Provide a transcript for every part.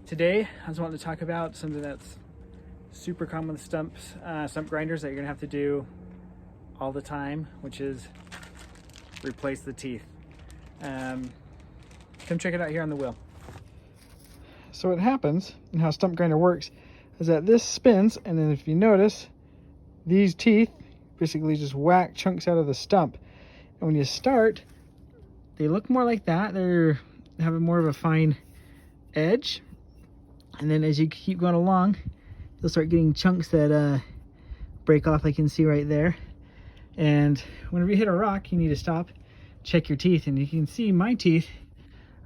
Today, I was wanting to talk about something that's super common with stump grinders that you're gonna have to do all the time, which is replace the teeth. Come check it out here on the wheel. So what happens and how a stump grinder works is that this spins, and then if you notice, these teeth basically just whack chunks out of the stump. And when you start, they look more like that. They have more of a fine edge. And then as you keep going along, you'll start getting chunks that break off, like you can see right there. And whenever you hit a rock, you need to stop, check your teeth, and you can see my teeth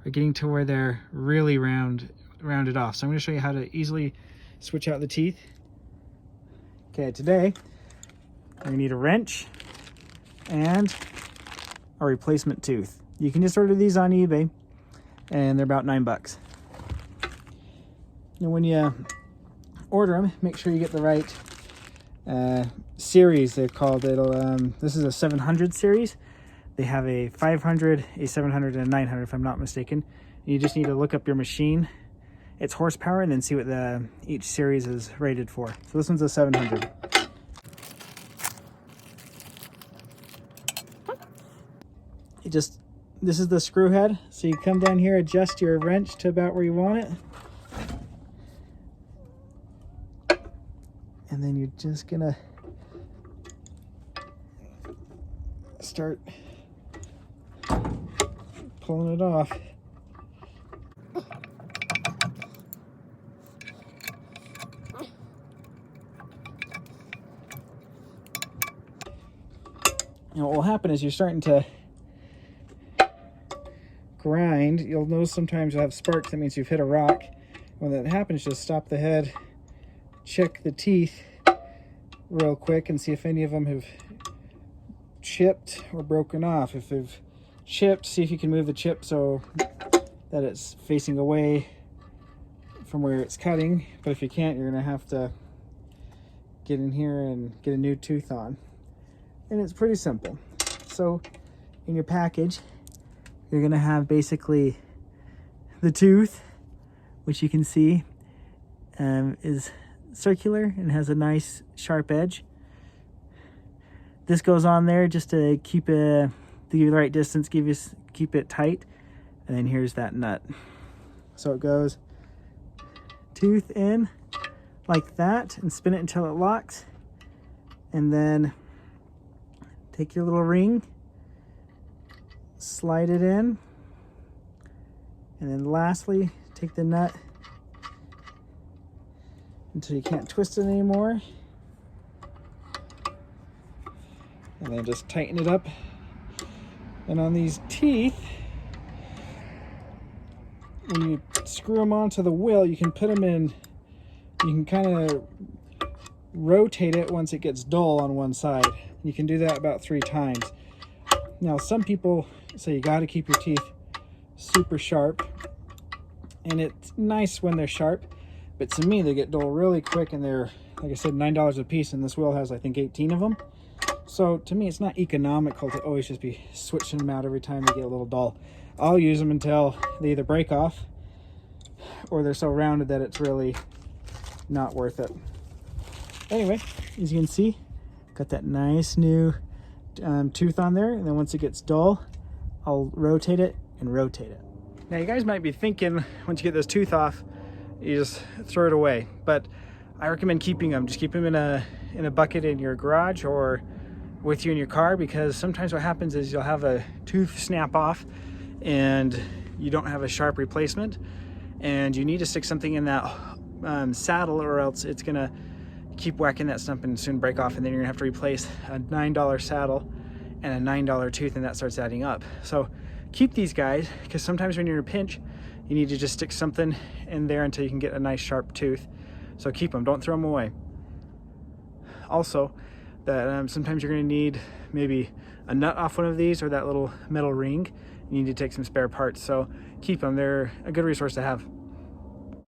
are getting to where they're really rounded off. So I'm going to show you how to easily switch out the teeth. Okay, today we need a wrench and a replacement tooth. You can just order these on eBay, and they're about $9. And when you order them, make sure you get the right series. They're called. This is a 700 series. They have a 500, a 700, and a 900, if I'm not mistaken. You just need to look up your machine, its horsepower, and then see what each series is rated for. So this one's a 700. This is the screw head. So you come down here, adjust your wrench to about where you want it. And then you're just gonna start pulling it off. And what will happen is you're starting to grind. You'll notice sometimes you'll have sparks. That means you've hit a rock. When that happens, just stop the head, check the teeth real quick, and see if any of them have chipped or broken off. If they've chipped, see if you can move the chip so that it's facing away from where it's cutting. But if you can't, you're gonna have to get in here and get a new tooth on. And it's pretty simple. So in your package, you're gonna have basically the tooth, which you can see is circular and has a nice sharp edge. This goes on there just to keep to give you the right distance, keep it tight. And then here's that nut. So it goes tooth in like that and spin it until it locks. And then take your little ring, slide it in, and then lastly take the nut until you can't twist it anymore, and then just tighten it up. And on these teeth, when you screw them onto the wheel, you can put them in, you can kind of rotate it once it gets dull on one side. You can do that about 3 times. Now some people say you got to keep your teeth super sharp, and it's nice when they're sharp, but to me they get dull really quick, and they're, like I said, $9 a piece, and this wheel has I think 18 of them. So to me it's not economical to always just be switching them out every time they get a little dull. I'll use them until they either break off or they're so rounded that it's really not worth it. Anyway, as you can see, got that nice new tooth on there, and then once it gets dull, I'll rotate it and rotate it. Now you guys might be thinking, once you get this tooth off, you just throw it away, but I recommend keeping them. Just keep them in a bucket in your garage or with you in your car, because sometimes what happens is you'll have a tooth snap off and you don't have a sharp replacement, and you need to stick something in that saddle, or else it's gonna keep whacking that stump and soon break off, and then you're gonna have to replace a $9 saddle and a $9 tooth, and that starts adding up. So keep these guys, because sometimes when you're in a pinch, you need to just stick something in there until you can get a nice sharp tooth. So keep them, don't throw them away. Also, that sometimes you're gonna need maybe a nut off one of these, or that little metal ring. You need to take some spare parts, so keep them. They're a good resource to have.